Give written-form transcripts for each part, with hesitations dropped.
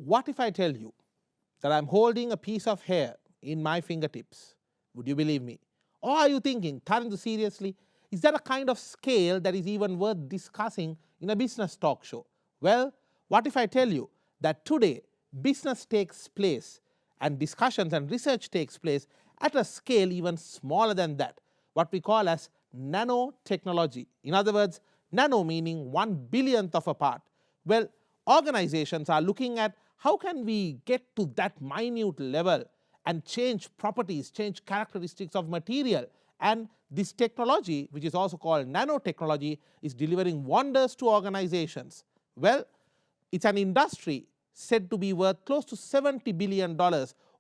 what if I tell you that I'm holding a piece of hair in my fingertips? Would you believe me? Or are you thinking, Tharindu, seriously, is that a kind of scale that is even worth discussing in a business talk show? Well, what if I tell you that today business takes place and discussions and research takes place at a scale even smaller than that, what we call as nanotechnology. In other words, nano meaning 1/1000th of a part. Well, organizations are looking at how can we get to that minute level and change properties, change characteristics of material, and this technology, which is also called nanotechnology, is delivering wonders to organizations. Well, it's an industry said to be worth close to $70 billion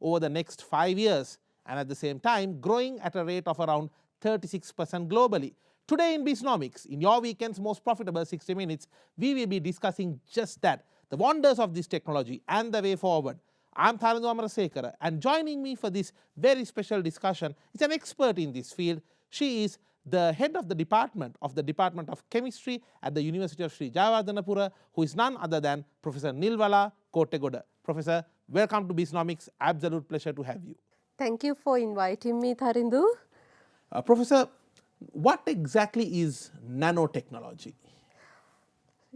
over the next 5 years, and at the same time growing at a rate of around 36% globally. Today in Bisnomics, in your weekend's most profitable 60 minutes, we will be discussing just that, the wonders of this technology and the way forward. I'm Tharindu Amarasekara, and joining me for this very special discussion is an expert in this field. She is the head of the Department of Chemistry at the University of Sri Jayewardenepura, who is none other than Professor Nilwala Kottegoda. Professor, welcome to Bisnomics. Absolute pleasure to have you. Thank you for inviting me, Tharindu. Professor, what exactly is nanotechnology?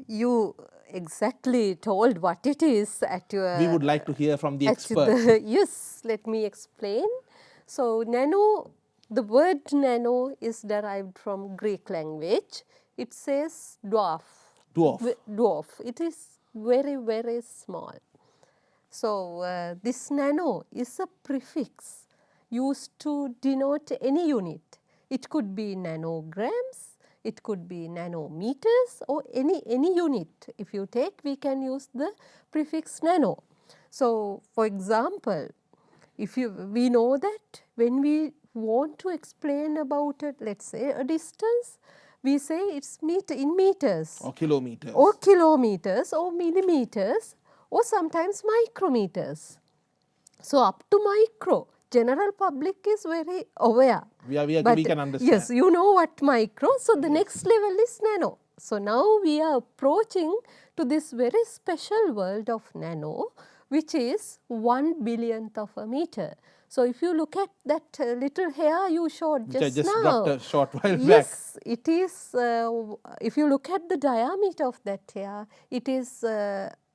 You exactly told what it is at your... We would like to hear from the expert. Yes, let me explain. So, the word nano is derived from Greek language. It says dwarf. Dwarf. It is very, very small. So, this nano is a prefix used to denote any unit. It could be nanograms, it could be nanometers, or any unit. If you take, we can use the prefix nano. So, for example, we know that when we want to explain about it, let's say a distance, we say it's in meters. Or kilometers. Or millimeters, or sometimes micrometers. So, up to micro, general public is very aware. We can understand. Yes, you know what micro. So, the next level is nano. So, now we are approaching to this very special world of nano, which is 1/1000th of a meter. So, if you look at that little hair you showed just now. Dropped a short while back. Yes, it is, if you look at the diameter of that hair, it is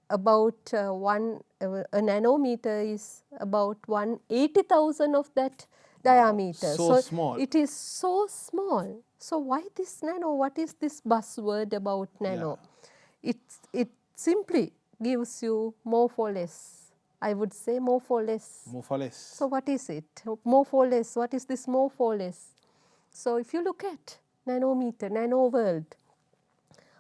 about a nanometer is about 1/80,000 of that diameter. So small. It is so small. So, why this nano? What is this buzzword about nano? Yeah. It simply gives you more for less. I would say more for less. More for less. So, what is it? More for less. What is this more for less? So, if you look at nanometer, nano world,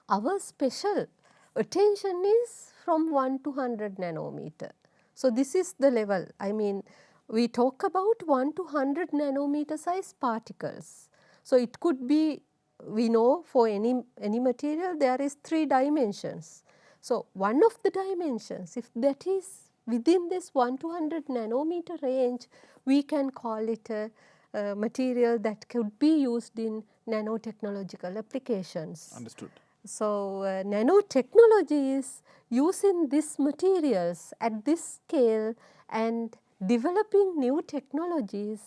our special attention is from 1 to 100 nanometer. So, this is the level. I mean, we talk about 1 to 100 nanometer size particles. So, it could be, we know for any material there is 3 dimensions. So, one of the dimensions, if that is within this 1 to 100 nanometer range, we can call it a material that could be used in nanotechnological applications. Understood. So, nanotechnology is using these materials at this scale and developing new technologies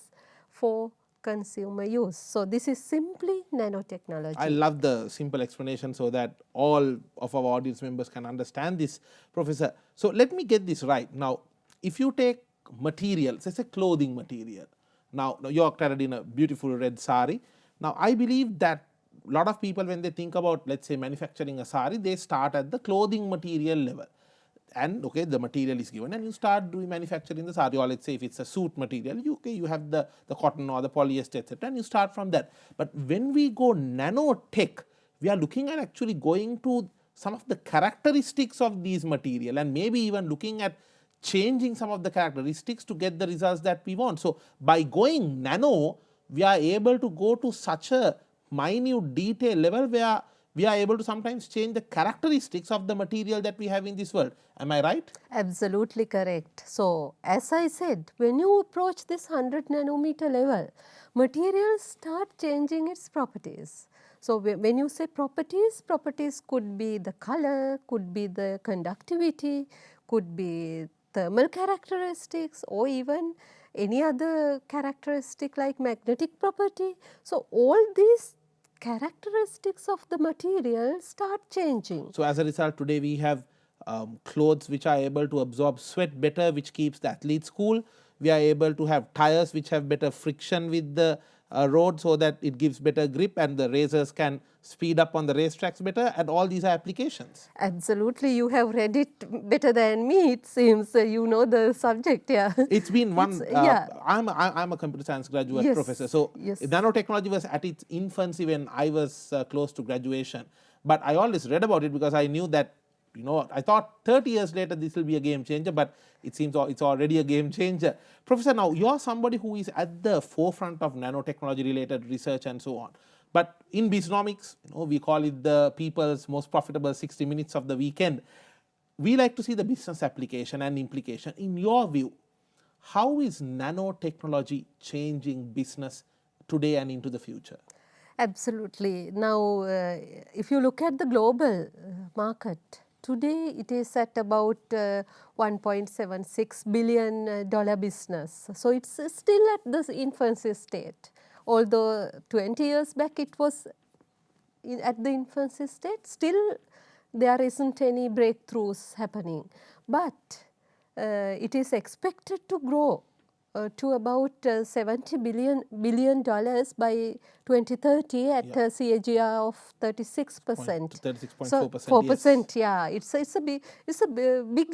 for consumer use. So, this is simply nanotechnology. I love the simple explanation so that all of our audience members can understand this, Professor. So, let me get this right. Now, if you take materials, let's say clothing material. Now you're clad in a beautiful red sari. Now, I believe that a lot of people, when they think about, let's say, manufacturing a sari, they start at the clothing material level. And okay, the material is given and you start doing manufacturing the sari, or let's say if it's a suit material, you have the cotton or the polyester, etc., and you start from that. But when we go nanotech, we are looking at actually going to some of the characteristics of these material and maybe even looking at changing some of the characteristics to get the results that we want. So, by going nano, we are able to go to such a minute detail level where we are able to sometimes change the characteristics of the material that we have in this world. Am I right? Absolutely correct. So, as I said, when you approach this 100 nanometer level, materials start changing its properties. So, when you say properties, properties could be the color, could be the conductivity, could be thermal characteristics, or even any other characteristic like magnetic property. So, all these characteristics of the material start changing. So, as a result, today we have clothes which are able to absorb sweat better, which keeps the athletes cool. We are able to have tires which have better friction with the road, so that it gives better grip and the racers can speed up on the racetracks better, and all these are applications. Absolutely, you have read it better than me, it seems. You know the subject, yeah. It's been one, yeah. I'm a computer science graduate, Yes, professor. So, yes. nanotechnology was at its infancy when I was close to graduation. But I always read about it because I knew that, I thought 30 years later this will be a game changer, but it seems it's already a game changer. Professor, now you're somebody who is at the forefront of nanotechnology related research and so on. But in Bisnomics, we call it the people's most profitable 60 minutes of the weekend. We like to see the business application and implication. In your view, how is nanotechnology changing business today and into the future? Absolutely. Now, if you look at the global market, today it is at about $1.76 billion business. So, it's still at the infancy state. Although 20 years back it was at the infancy state, still there isn't any breakthroughs happening. But it is expected to grow to about $70 billion by 2030 at a CAGR of 36%. 36.4%. So 4%, yeah, it's a big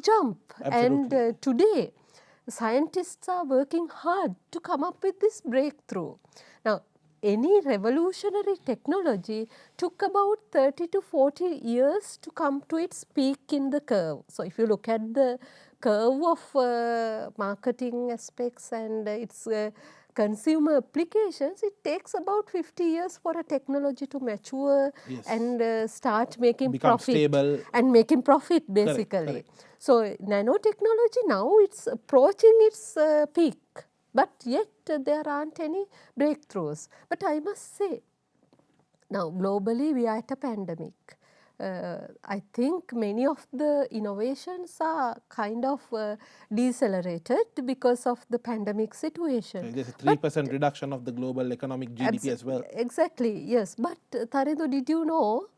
jump. Absolutely. And today, scientists are working hard to come up with this breakthrough. Now, any revolutionary technology took about 30 to 40 years to come to its peak in the curve. So, if you look at the curve of marketing aspects and its consumer applications, it takes about 50 years for a technology to mature. Yes. And start making Become profit. Stable. And making profit basically. Correct. So, nanotechnology now it's approaching its peak. But yet there aren't any breakthroughs. But I must say, now globally we are at a pandemic. I think many of the innovations are kind of decelerated because of the pandemic situation. There's a 3% reduction of the global economic GDP as well. Exactly, yes. But Tharendu, did you know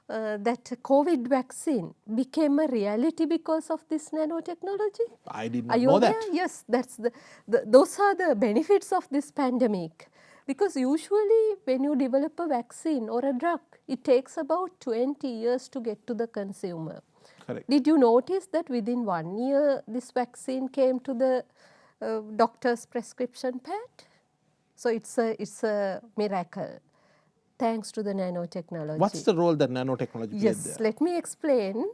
that COVID vaccine became a reality because of this nanotechnology? I did not know that. Yes, that's those are the benefits of this pandemic. Because usually when you develop a vaccine or a drug, it takes about 20 years to get to the consumer. Correct. Did you notice that within 1 year this vaccine came to the doctor's prescription pad? So it's a miracle, thanks to the nanotechnology. What's the role that nanotechnology played there? Yes, let me explain.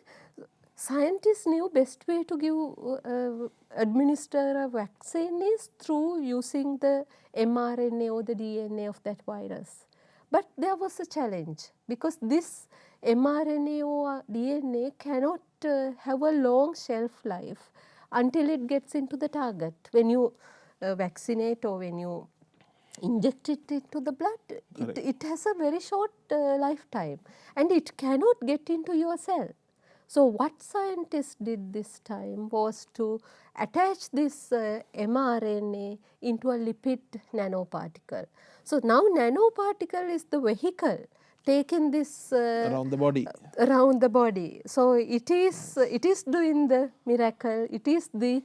Scientists knew best way to give administer a vaccine is through using the mRNA or the DNA of that virus. But there was a challenge because this mRNA or DNA cannot have a long shelf life until it gets into the target. When you vaccinate or when you inject it into the blood, it has a very short lifetime and it cannot get into your cell. So, what scientists did this time was to attach this mRNA into a lipid nanoparticle. So, now nanoparticle is the vehicle taking this around the body. Around the body. So, it is doing the miracle, it is the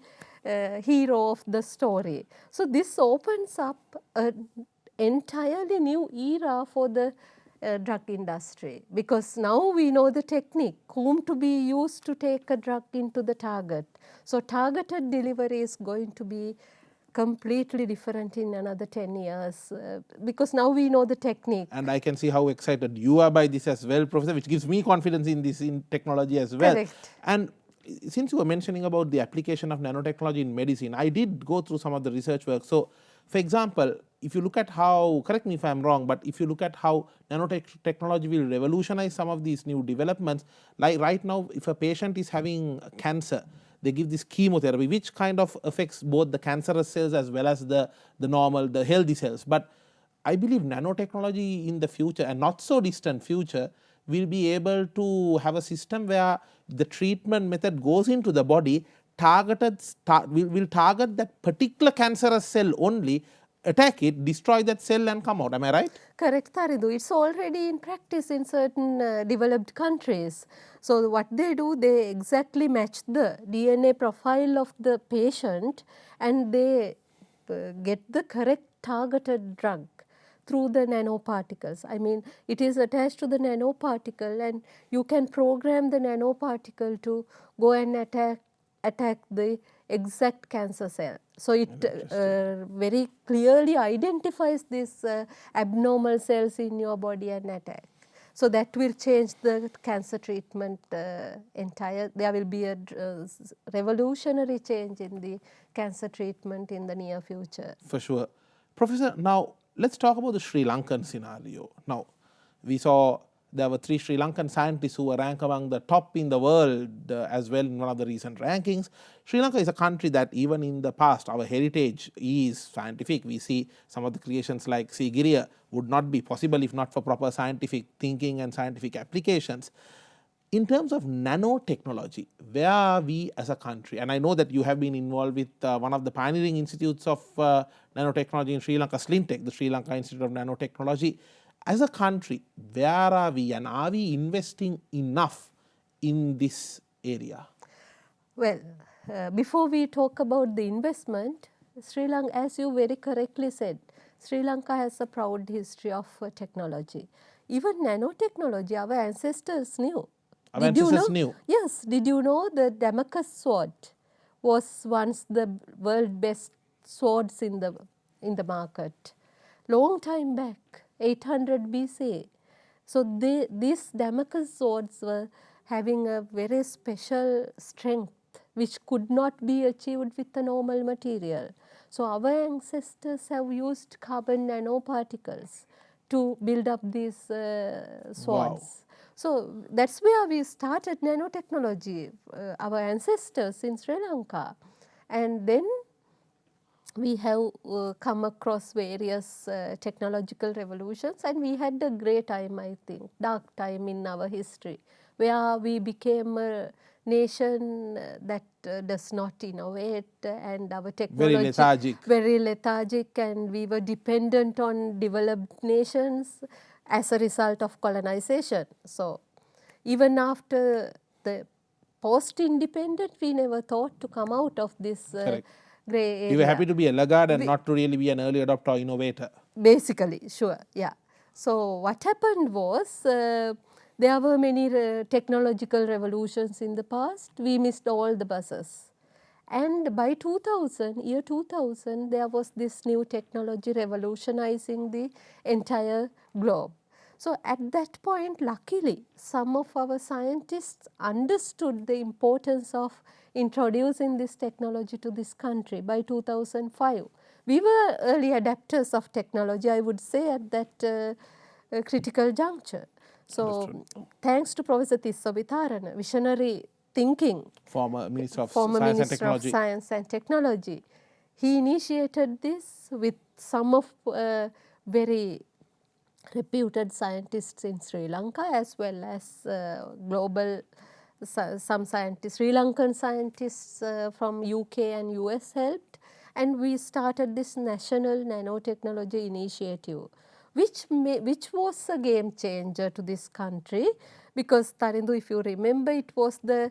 hero of the story. So, this opens up an entirely new era for the drug industry, because now we know the technique, whom to be used to take a drug into the target. So, targeted delivery is going to be completely different in another 10 years because now we know the technique. And I can see how excited you are by this as well, Professor, which gives me confidence in this technology as well. Correct. And since you were mentioning about the application of nanotechnology in medicine, I did go through some of the research work. So, for example, if you look at how, correct me if I'm wrong, but if you look at how nanotechnology will revolutionize some of these new developments, like right now, if a patient is having cancer, they give this chemotherapy, which kind of affects both the cancerous cells as well as the normal, the healthy cells. But I believe nanotechnology in the future, and not so distant future, will be able to have a system where the treatment method goes into the body, will target that particular cancerous cell only, attack it, destroy that cell and come out. Am I right? Correct, Taridu. It's already in practice in certain developed countries. So what they do, they exactly match the DNA profile of the patient and they get the correct targeted drug through the nanoparticles. I mean, it is attached to the nanoparticle and you can program the nanoparticle to go and attack the exact cancer cell. So it very clearly identifies these abnormal cells in your body and attack. So that will change the cancer treatment entire. There will be a revolutionary change in the cancer treatment in the near future. For sure. Professor, now let's talk about the Sri Lankan scenario. Now, we saw there were 3 Sri Lankan scientists who were ranked among the top in the world as well in one of the recent rankings. Sri Lanka is a country that even in the past, our heritage is scientific. We see some of the creations like Sigiriya would not be possible if not for proper scientific thinking and scientific applications. In terms of nanotechnology, where are we as a country? And I know that you have been involved with one of the pioneering institutes of nanotechnology in Sri Lanka, SLINTech, the Sri Lanka Institute of Nanotechnology. As a country, where are we and are we investing enough in this area? Well, before we talk about the investment, Sri Lanka, as you very correctly said, Sri Lanka has a proud history of technology. Even nanotechnology, our ancestors knew. Our ancestors knew? Yes. Did you know the Damascus sword was once the world best swords in the market? Long time back, 800 BC. So these Damascus swords were having a very special strength which could not be achieved with the normal material. So our ancestors have used carbon nanoparticles to build up these swords. Wow. So that's where we started nanotechnology, our ancestors in Sri Lanka. And then we have come across various technological revolutions and we had a great time, I think, dark time in our history, where we became a nation that does not innovate and our technology very lethargic and we were dependent on developed nations as a result of colonization. So even after the post-independent, we never thought to come out of this grey area. We were happy to be a laggard and not to really be an early adopter or innovator. Basically, sure, yeah. So what happened was, there were many technological revolutions in the past. We missed all the buses. And by 2000, year 2000, there was this new technology revolutionizing the entire globe. So at that point, luckily, some of our scientists understood the importance of introducing this technology to this country by 2005. We were early adapters of technology, I would say, at that critical juncture. So thanks to Professor Tissa Vitarana, visionary thinking, former Minister of Science and Technology, he initiated this with some of very reputed scientists in Sri Lanka as well as global some scientists, Sri Lankan scientists from UK and US helped, and we started this National Nanotechnology Initiative, which was a game changer to this country because, Tarindu, if you remember, it was the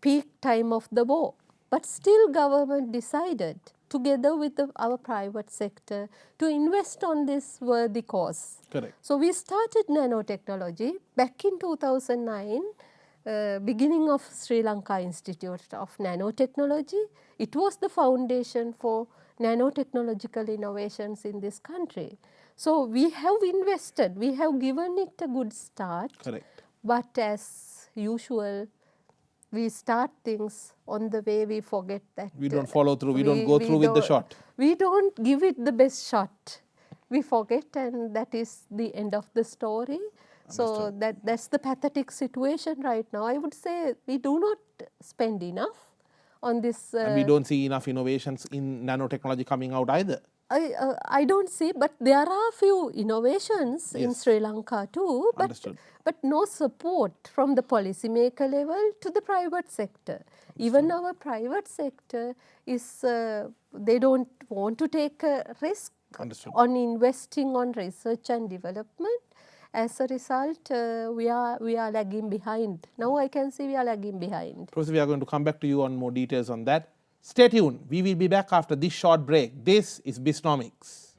peak time of the war, but still government decided together with our private sector to invest on this worthy cause. Correct. So we started nanotechnology back in 2009, beginning of Sri Lanka Institute of Nanotechnology. It was the foundation for nanotechnological innovations in this country. So we have invested, we have given it a good start. Correct. But as usual, we start things on the way, we forget that. We don't follow through, we don't go through with the shot. We don't give it the best shot. We forget, and that is the end of the story. So that's the pathetic situation right now. I would say we do not spend enough on this. And we don't see enough innovations in nanotechnology coming out either. I don't see, but there are few innovations in Yes. Sri Lanka too, Understood. but no support from the policymaker level to the private sector. Even our private sector is, they don't want to take a risk Understood. on investing on research and development. As a result, we are lagging behind. Now I can see we are lagging behind. Professor, we are going to come back to you on more details on that. Stay tuned. We will be back after this short break. This is Bisnomics.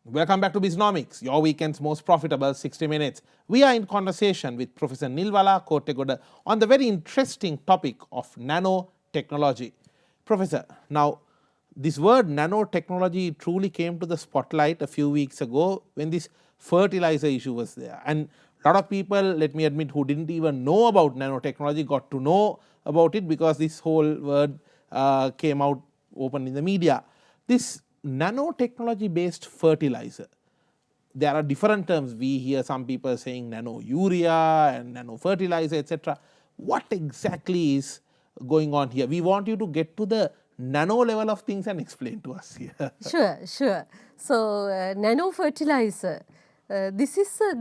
Welcome back to Bisnomics, your weekend's most profitable 60 minutes. We are in conversation with Professor Nilwala Kottegoda on the very interesting topic of nanotechnology. Professor, now this word nanotechnology truly came to the spotlight a few weeks ago when this fertilizer issue was there. And a lot of people, let me admit, who didn't even know about nanotechnology got to know about it because this whole word came out open in the media. This nanotechnology based fertilizer, there are different terms. We hear some people saying Nano Urea and Nano Fertilizer, etc. What exactly is going on here? We want you to get to the nano level of things and explain to us here. Sure. So, Nano Fertilizer, this is a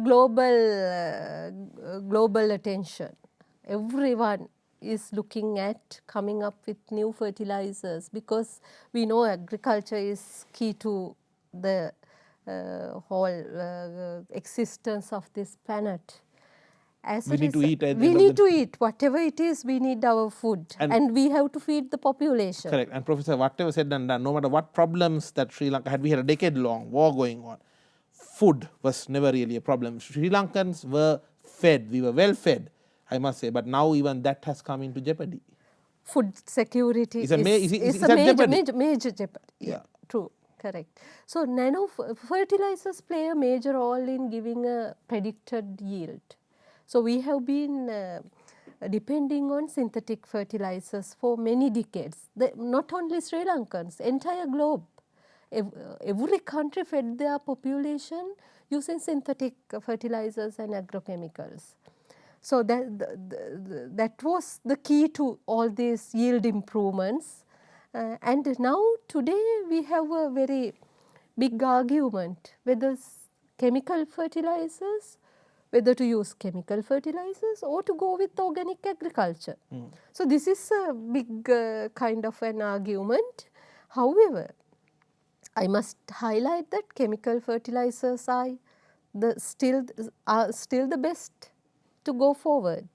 global attention. Everyone is looking at coming up with new fertilizers because we know agriculture is key to the whole existence of this planet. We need to eat. We need to eat whatever it is. We need our food, and we have to feed the population. Correct. And Professor, whatever said and done, no matter what problems that Sri Lanka had, we had a decade-long war going on. Food was never really a problem. Sri Lankans were fed. We were well fed, I must say. But now even that has come into jeopardy. Food security is a major jeopardy. Yeah. True. Correct. So, nano fertilizers play a major role in giving a predicted yield. So, we have been depending on synthetic fertilizers for many decades. Not only Sri Lankans, entire globe. Every country fed their population using synthetic fertilizers and agrochemicals. So, that was the key to all these yield improvements. And now today we have a very big argument whether chemical fertilizers, whether to use chemical fertilizers or to go with organic agriculture. So, this is a big kind of an argument. However, I must highlight that chemical fertilizers are still the best to go forward.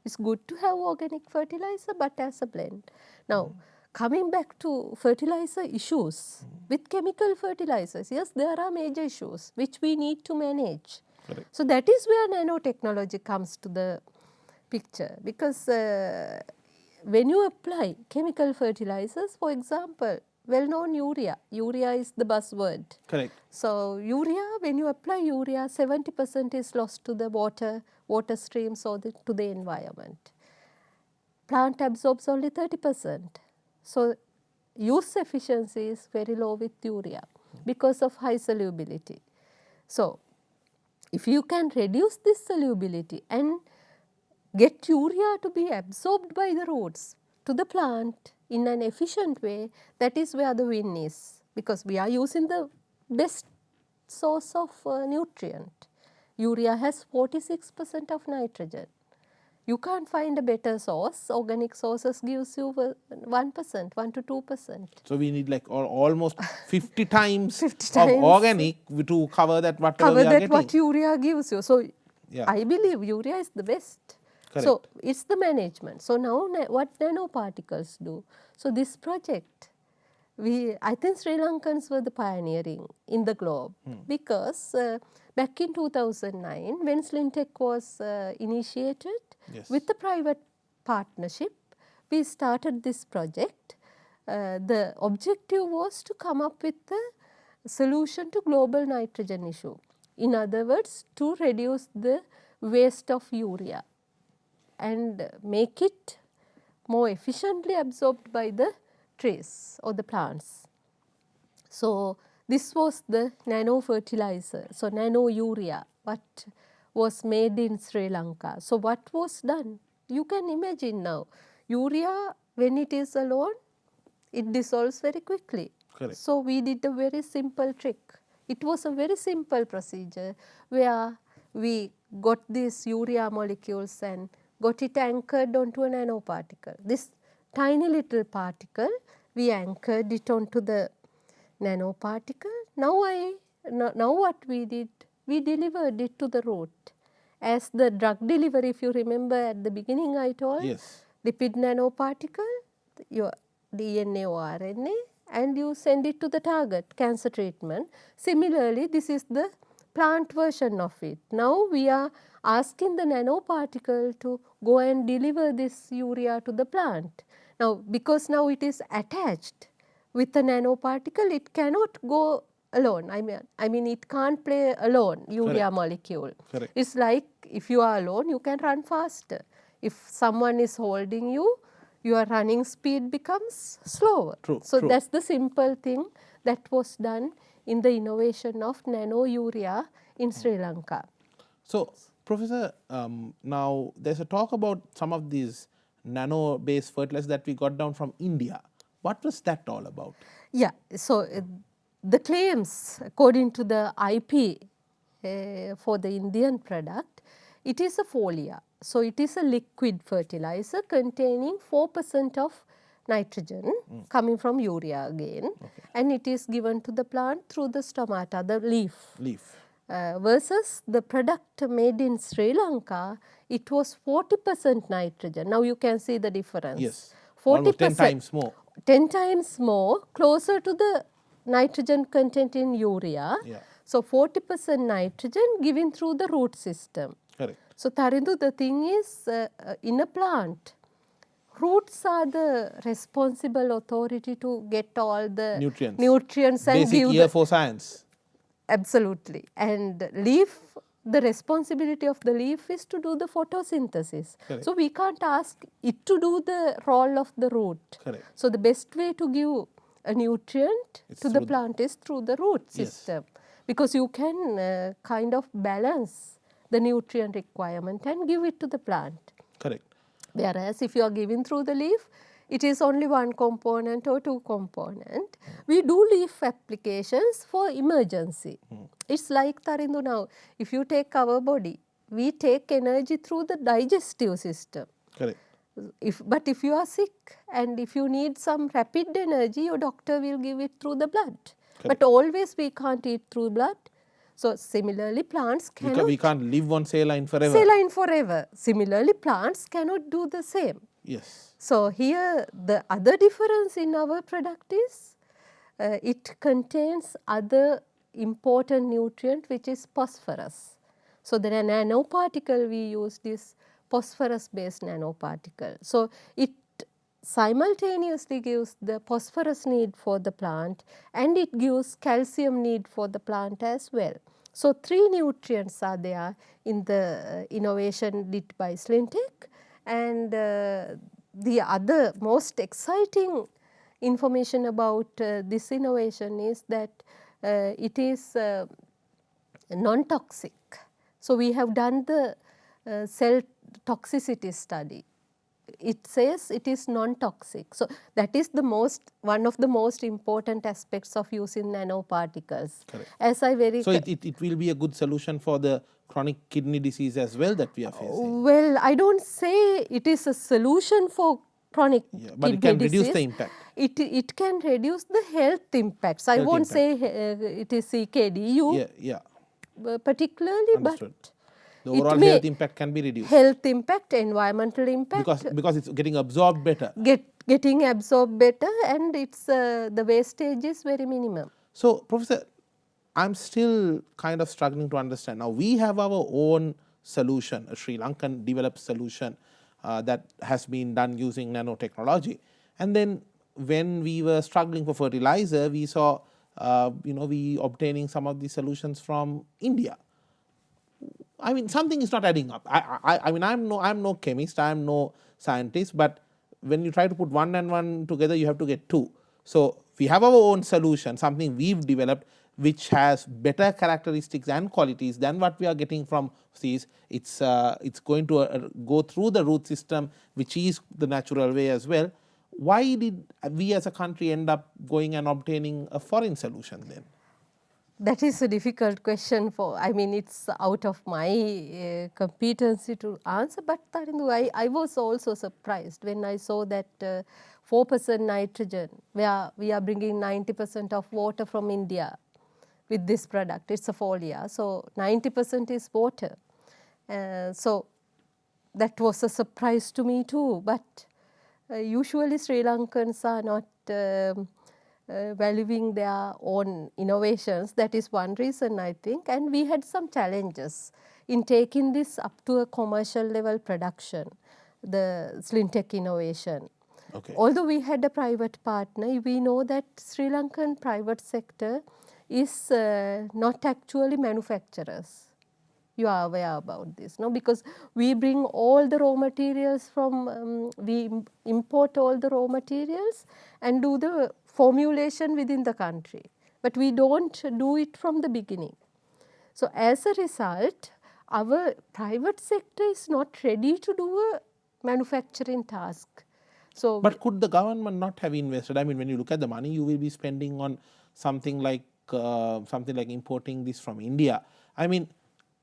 It's good to have organic fertilizer, but as a blend. Now, coming back to fertilizer issues, with chemical fertilizers, yes, there are major issues which we need to manage. Correct. So, that is where nanotechnology comes to the picture, because when you apply chemical fertilizers, for example, well-known urea is the buzzword. Correct. So, when you apply urea, 70% is lost to the water streams or to the environment. Plant absorbs only 30%. So, use efficiency is very low with urea because of high solubility. So, if you can reduce this solubility and get urea to be absorbed by the roots to the plant in an efficient way, that is where the win is, because we are using the best source of nutrient. Urea has 46% of nitrogen. You can't find a better source. Organic sources gives you 1%, 1 to 2%. So, we need like almost 50 times of organic to cover that whatever we are getting. What urea gives you. So, I believe urea is the best. Correct. So, it's the management. So, now what nanoparticles do? So, this project, I think Sri Lankans were the pioneering in the globe, because back in 2009, when Slintech was initiated, with the private partnership, we started this project. The objective was to come up with a solution to global nitrogen issue. In other words, to reduce the waste of urea and make it more efficiently absorbed by the trees or the plants. So, this was the nano fertilizer, so nano urea, was made in Sri Lanka. So what was done? You can imagine now, urea when it is alone, it dissolves very quickly. Correct. So we did a very simple trick. It was a very simple procedure where we got these urea molecules and got it anchored onto a nanoparticle. This tiny little particle, we anchored it onto the nanoparticle. Now what we did, we delivered it to the root. As the drug delivery, if you remember at the beginning I told, Yes. lipid nanoparticle, your DNA or RNA, and you send it to the target, cancer treatment. Similarly, this is the plant version of it. Now we are asking the nanoparticle to go and deliver this urea to the plant. Now, because now it is attached with the nanoparticle, it cannot go alone. I mean it can't play alone, urea Correct. molecule. Correct. It's like if you are alone, you can run faster. If someone is holding you, your running speed becomes slower. True, So true. that's the simple thing that was done in the innovation of nano urea in Sri Lanka. So, Professor, now there's a talk about some of these nano-based fertilizers that we got down from India. What was that all about? Yeah, so the claims according to the IP for the Indian product, it is a folia. So it is a liquid fertilizer containing 4% of nitrogen coming from urea again, and it is given to the plant through the stomata, the leaf. Versus the product made in Sri Lanka, it was 40% nitrogen. Now you can see the difference. Yes, 40%, almost 10 times more. 10 times more, closer to the nitrogen content in urea. Yeah. So 40% nitrogen given through the root system. Correct. So Tarindu, the thing is, in a plant, roots are the responsible authority to get all the nutrients and Basic give ear for science. Absolutely. And leaf, the responsibility of the leaf is to do the photosynthesis. Correct. So we can't ask it to do the role of the root. Correct. So the best way to give a nutrient to the plant is through the root system. Yes. Because you can kind of balance the nutrient requirement and give it to the plant. Correct. Whereas if you are giving through the leaf, it is only one component or two component. We do leaf applications for emergency. It's like Tarindu now, if you take our body, we take energy through the digestive system. Correct. But if you are sick and if you need some rapid energy, your doctor will give it through the blood. Correct. But always we can't eat through blood. So similarly, plants cannot. We can't live on saline forever. Saline forever. Similarly, plants cannot do the same. Yes. So here the other difference in our product is it contains other important nutrient which is phosphorus. So the nanoparticle we used is phosphorus based nanoparticle. So it simultaneously gives the phosphorus need for the plant and it gives calcium need for the plant as well. So 3 nutrients are there in the innovation did by Slintech, and the other most exciting information about this innovation is that it is non-toxic. So we have done the cell toxicity study. It says it is non-toxic. So that is the one of the most important aspects of using nanoparticles. Correct. As I so it will be a good solution for the chronic kidney disease as well that we are facing. Well, I don't say it is a solution for chronic but kidney it can disease. Reduce the impact. It can reduce the health impacts. I won't say it is CKDU particularly, Understood. but the overall health impact can be reduced. Health impact, environmental impact. Because it's getting absorbed better. Getting absorbed better, and it's the wastage is very minimum. So, Professor, I'm still kind of struggling to understand. Now, we have our own solution, a Sri Lankan developed solution that has been done using nanotechnology. And then when we were struggling for fertilizer, we saw, we obtaining some of the solutions from India. I mean, something is not adding up. I mean, I'm no chemist, I'm no scientist, but when you try to put 1 and 1 together, you have to get 2. So we have our own solution, something we've developed, which has better characteristics and qualities than what we are getting from seeds. It's going to go through the root system, which is the natural way as well. Why did we as a country end up going and obtaining a foreign solution then? That is a difficult question I mean, it's out of my competency to answer, but I was also surprised when I saw that 4% nitrogen, where we are bringing 90% of water from India with this product. It's a folia, so 90% is water. So that was a surprise to me too, but usually Sri Lankans are not valuing their own innovations. That is one reason, I think, and we had some challenges in taking this up to a commercial level production, the Slintech innovation. Okay. Although we had a private partner, we know that Sri Lankan private sector is not actually manufacturers. You are aware about this, no? Because we bring all the raw materials from, we import all the raw materials and do the formulation within the country, but we don't do it from the beginning. So as a result, our private sector is not ready to do a manufacturing task. So, but could the government not have invested? I mean, when you look at the money you will be spending on something like importing this from India, I mean,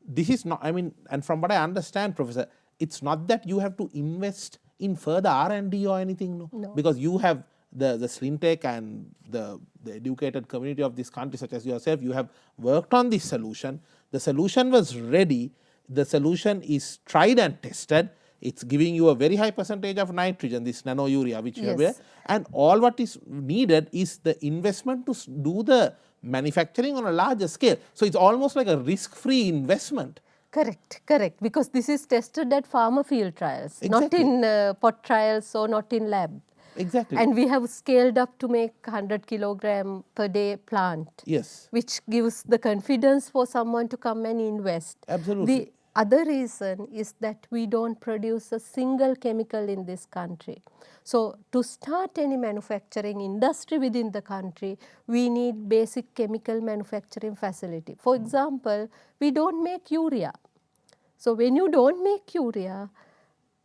this is not, I mean, and from what I understand, Professor, it's not that you have to invest in further R&D or anything, no. Because you have the Slintech and the educated community of this country, such as yourself, you have worked on this solution. The solution was ready. The solution is tried and tested. It's giving you a very high percentage of nitrogen, this Nano Urea, which you have there. And all what is needed is the investment to do the manufacturing on a larger scale. So it's almost like a risk-free investment. Correct, correct. Because this is tested at farmer field trials, exactly. Not in pot trials or not in lab. Exactly. And we have scaled up to make 100 kilogram per day plant. Yes. Which gives the confidence for someone to come and invest. Absolutely. The other reason is that we don't produce a single chemical in this country. So to start any manufacturing industry within the country, we need basic chemical manufacturing facility. For example, we don't make urea. So when you don't make urea,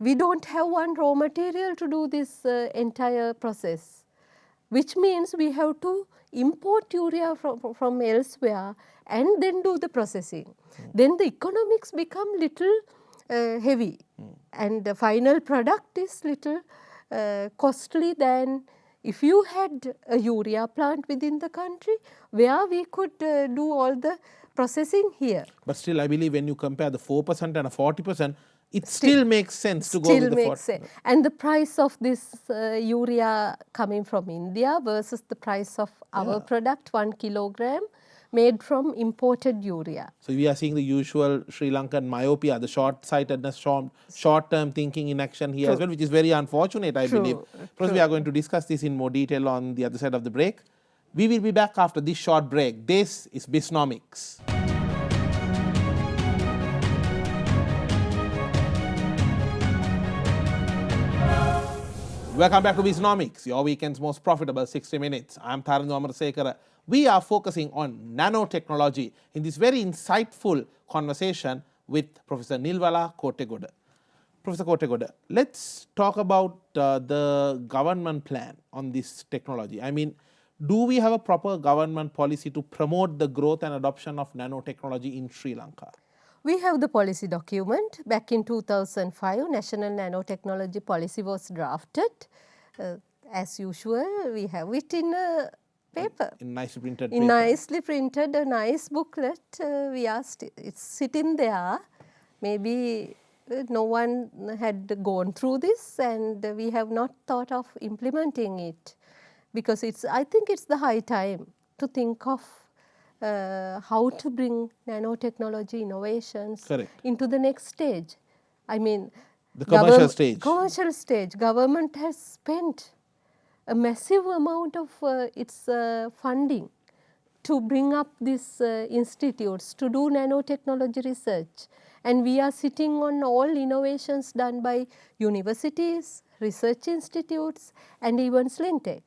we don't have one raw material to do this entire process, which means we have to import urea from elsewhere and then do the processing. Then the economics become little heavy and the final product is little costly than if you had a urea plant within the country where we could do all the processing here. But still, I believe when you compare the 4% and a 40%, it still makes sense to go with the 40%. And the price of this urea coming from India versus the price of our product, 1 kilogram, made from imported urea. So we are seeing the usual Sri Lankan myopia, the short-sightedness, short-term thinking in action here as well, which is very unfortunate, I believe. Because we are going to discuss this in more detail on the other side of the break. We will be back after this short break. This is Bisnomics. Welcome back to Bisnomics, your weekend's most profitable 60 minutes. I'm Tharandu Amarasekara. We are focusing on nanotechnology in this very insightful conversation with Professor Nilwala Kottegoda. Professor Kottegoda, let's talk about the government plan on this technology. I mean, do we have a proper government policy to promote the growth and adoption of nanotechnology in Sri Lanka? We have the policy document. Back in 2005, National Nanotechnology Policy was drafted. As usual, we have it in a paper. In nicely printed in paper. Nicely printed, a nice booklet. It's sitting there. Maybe no one had gone through this and we have not thought of implementing it. Because I think it's the high time to think of how to bring nanotechnology innovations into the next stage. I mean, the commercial stage. Commercial stage. Government has spent a massive amount of its funding to bring up these institutes to do nanotechnology research. And we are sitting on all innovations done by universities, research institutes, and even Slintech.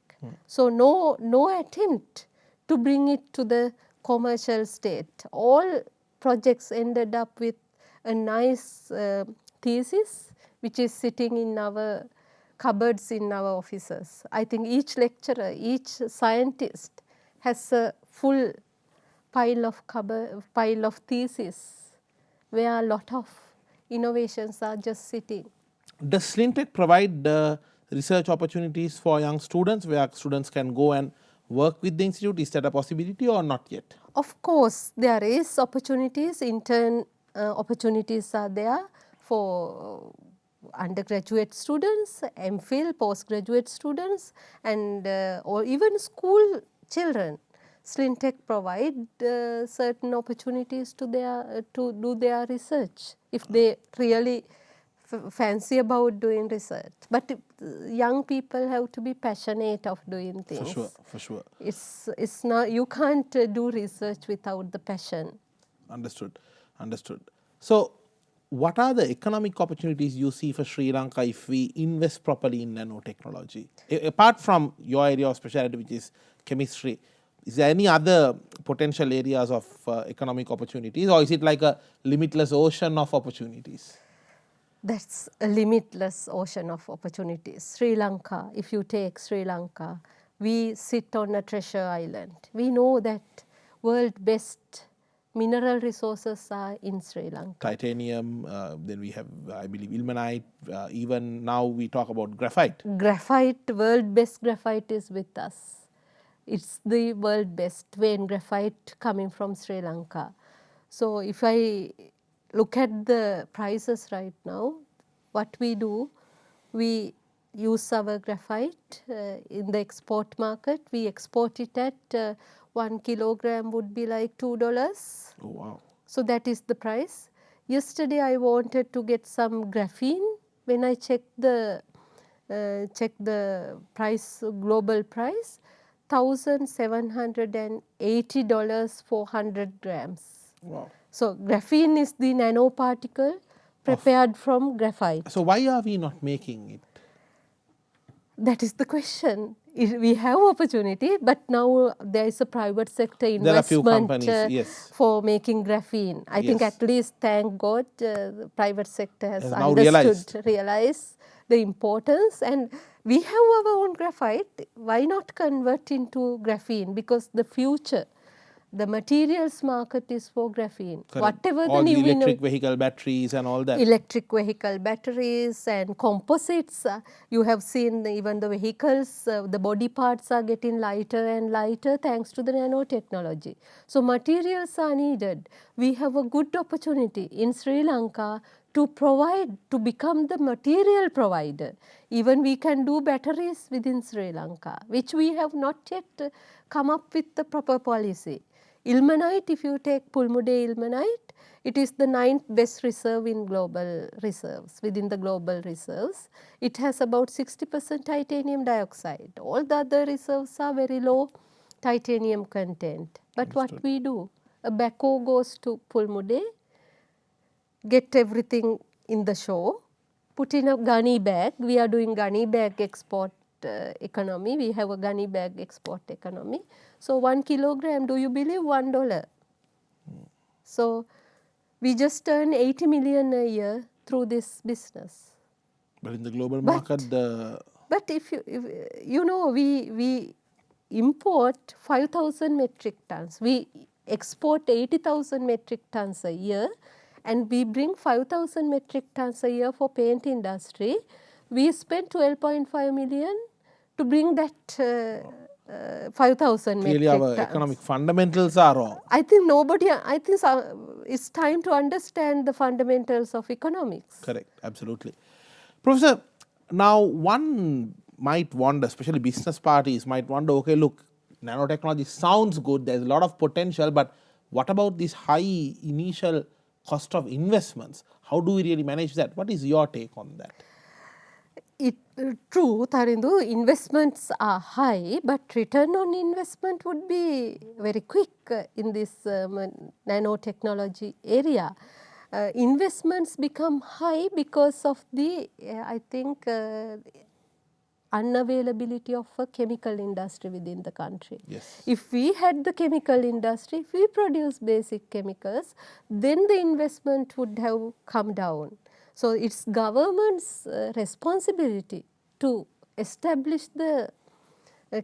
So no attempt to bring it to the commercial state. All projects ended up with a nice thesis which is sitting in our cupboards in our offices. I think each lecturer, each scientist has a full pile of thesis where a lot of innovations are just sitting. Does SLINTech provide research opportunities for young students where students can go and work with the institute? Is that a possibility or not yet? Of course, there is opportunities, intern opportunities are there for undergraduate students, MPhil, postgraduate students, and or even school children. SLINTech provide certain opportunities to do their research if they really fancy about doing research. But young people have to be passionate of doing things. For sure. It's not, you can't do research without the passion. Understood. So, what are the economic opportunities you see for Sri Lanka if we invest properly in nanotechnology? Apart from your area of specialty, which is chemistry, is there any other potential areas of economic opportunities, or is it like a limitless ocean of opportunities? That's a limitless ocean of opportunities. Sri Lanka, if you take Sri Lanka, we sit on a treasure island. We know that world best mineral resources are in Sri Lanka. Titanium, then we have, I believe, ilmenite, even now we talk about graphite. Graphite, world best graphite is with us. It's the world best vein graphite coming from Sri Lanka. So if I look at the prices right now, what we do, we use our graphite in the export market. We export it at 1 kilogram would be like $2. Oh, wow. So that is the price. Yesterday I wanted to get some graphene. When I checked the price, global price, $1,780 for 100 grams. Wow. So graphene is the nanoparticle prepared from graphite. So why are we not making it? That is the question. We have opportunity, but now there is a private sector investment There are a few companies, yes, for making graphene. I think Yes. at least, thank God, the private sector has now realized the importance, and we have our own graphite. Why not convert into graphene? Because the future, the materials market is for graphene. Correct. Whatever all the the new electric vehicle batteries and all that. electric vehicle batteries and composites. You have seen even the vehicles, the body parts are getting lighter and lighter thanks to the nanotechnology. So materials are needed. We have a good opportunity in Sri Lanka to become the material provider. Even we can do batteries within Sri Lanka, which we have not yet come up with the proper policy. Ilmenite, if you take Pulmude ilmenite, it is the 9th best reserve in global reserves, within the global reserves. It has about 60% titanium dioxide. All the other reserves are very low titanium content. But what we do, a backhoe goes to Pulmude, get everything in the show, put in a gunny bag. We are doing gunny bag export economy. We have a gunny bag export economy. So 1 kilogram, do you believe, $1? So we just earn 80 million a year through this business. But in the global market, But if you know, we import 5,000 metric tons. We export 80,000 metric tons a year, and we bring 5,000 metric tons a year for paint industry. We spend 12.5 million to bring that 5,000 metric clearly our tons. economic fundamentals are wrong. I think it's time to understand the fundamentals of economics. Correct, absolutely. Professor, now one might wonder, especially business parties might wonder, okay, look, nanotechnology sounds good, there's a lot of potential, but what about this high initial cost of investments? How do we really manage that? What is your take on that? True, Tharindu, investments are high, but return on investment would be very quick in this nanotechnology area. Investments become high because of the, I think, unavailability of a chemical industry within the country. Yes. If we had the chemical industry, if we produce basic chemicals, then the investment would have come down. So it's government's responsibility to establish the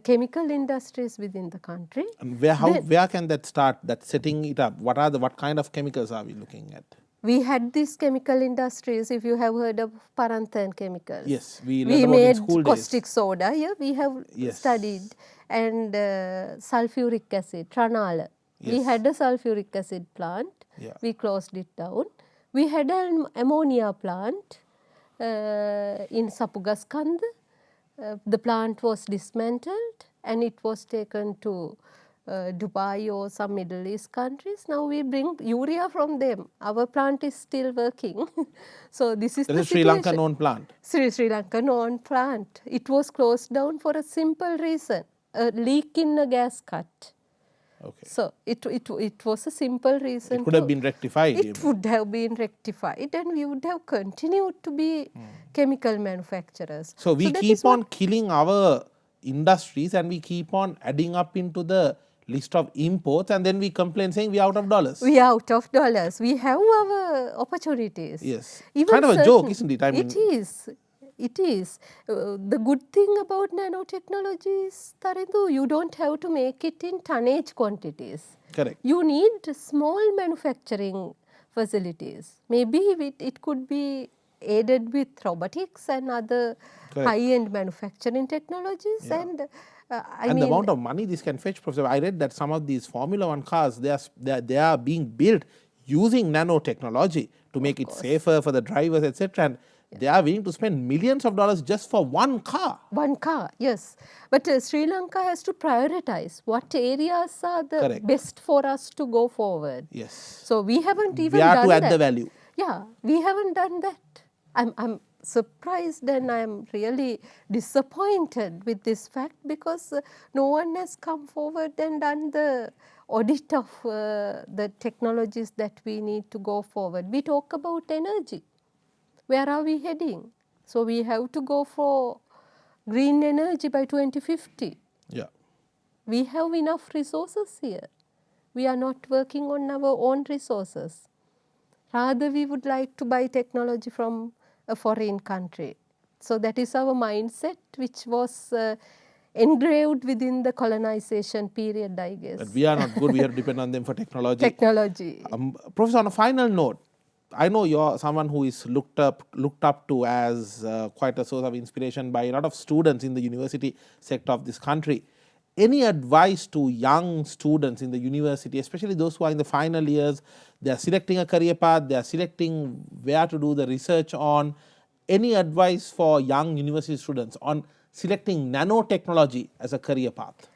chemical industries within the country. And where can that start, that setting it up? What kind of chemicals are we looking at? We had these chemical industries, if you have heard of Paranthan chemicals. Yes, we learned about in school made days. caustic soda, yeah, we have studied, and sulfuric acid, Tranala. We Yes. had a sulfuric acid plant, Yeah. we closed it down. We had an ammonia plant in Sapugaskanda. The plant was dismantled and it was taken to Dubai or some Middle East countries. Now we bring urea from them. Our plant is still working. So this is That the is Sri situation. Lankan owned plant. Sri Lankan owned plant. It was closed down for a simple reason, a leak in a gas cut. Okay. So it was a simple reason. It could have been rectified. It would have been rectified, and we would have continued to be chemical manufacturers. So we that keep is what- on killing our industries and we keep on adding up into the list of imports, and then we complain saying we are out of dollars. We are out of dollars. We have our opportunities. Yes. Even Kind of a certain- joke, isn't it? I mean, it is. It is. The good thing about nanotechnology is, Tarindu, you don't have to make it in tonnage quantities. correct. You need small manufacturing facilities. Maybe it could be aided with robotics and other Correct. high-end manufacturing technologies. Yeah. And And the amount of money this can fetch, Professor, I read that some of these Formula One cars, they are being built using nanotechnology to make it safer for the drivers, etc. And they are willing to spend millions of dollars just for one car. One car, yes. But Sri Lanka has to prioritize what areas are the Correct. best for us to go forward. Yes. So we haven't even We are done to add that. the value. Yeah, we haven't done that. I'm surprised and I'm really disappointed with this fact because no one has come forward and done the audit of the technologies that we need to go forward. We talk about energy. Where are we heading? So we have to go for green energy by 2050. Yeah. We have enough resources here. We are not working on our own resources. Rather, we would like to buy technology from a foreign country. So that is our mindset, which was engraved within the colonization period, I guess. But we are not good. We have to depend on them for technology. Technology. Professor, on a final note, I know you're someone who is looked up to as quite a source of inspiration by a lot of students in the university sector of this country. Any advice to young students in the university, especially those who are in the final years, they are selecting a career path, they are selecting where to do the research on. Any advice for young university students on selecting nanotechnology as a career path?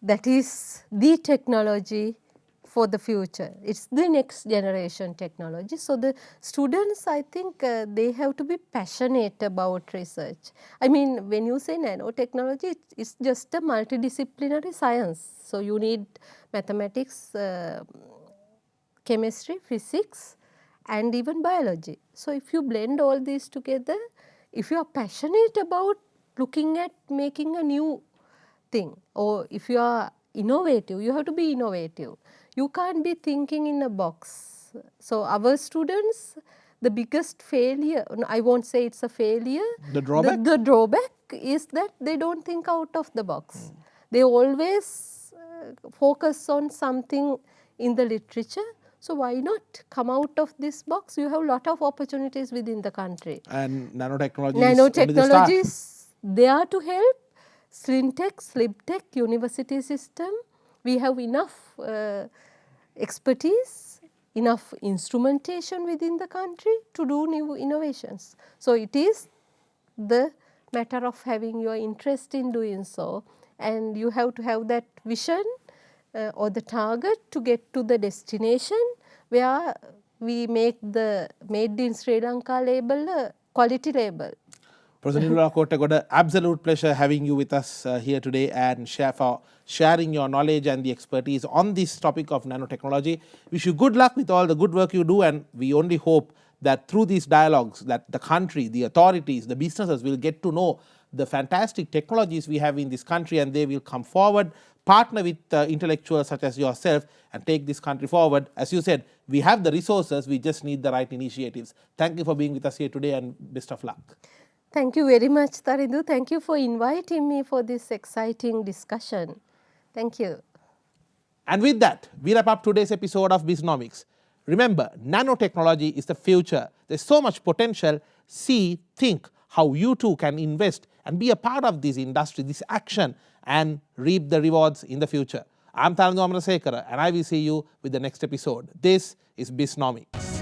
That is the technology for the future. It's the next generation technology. So the students, I think they have to be passionate about research. I mean, when you say nanotechnology, it's just a multidisciplinary science. So you need mathematics, chemistry, physics, and even biology. So if you blend all these together, if you are passionate about looking at making a new thing, or if you are innovative, you have to be innovative. You can't be thinking in a box. So our students, the biggest failure, I won't say it's a failure. The drawback? The drawback is that they don't think out of the box. They always focus on something in the literature. So why not come out of this box? You have a lot of opportunities within the country. And nanotechnology is only the start. Nanotechnology is there to help. Slintech, Slibtech, university system, we have enough expertise, enough instrumentation within the country to do new innovations. So it is the matter of having your interest in doing so, and you have to have that vision or the target to get to the destination where we make the Made in Sri Lanka label a quality label. Professor Nilwala Kottegoda, absolute pleasure having you with us here today and sharing your knowledge and the expertise on this topic of nanotechnology. Wish you good luck with all the good work you do, and we only hope that through these dialogues that the country, the authorities, the businesses will get to know the fantastic technologies we have in this country, and they will come forward, partner with intellectuals such as yourself, and take this country forward. As you said, we have the resources, we just need the right initiatives. Thank you for being with us here today, and best of luck. Thank you very much, Tarindu. Thank you for inviting me for this exciting discussion. Thank you. And with that, we wrap up today's episode of Bisnomics. Remember, nanotechnology is the future. There's so much potential. See, think how you too can invest and be a part of this industry, this action, and reap the rewards in the future. I'm Tarindu Amarasekara, and I will see you with the next episode. This is Bisnomics.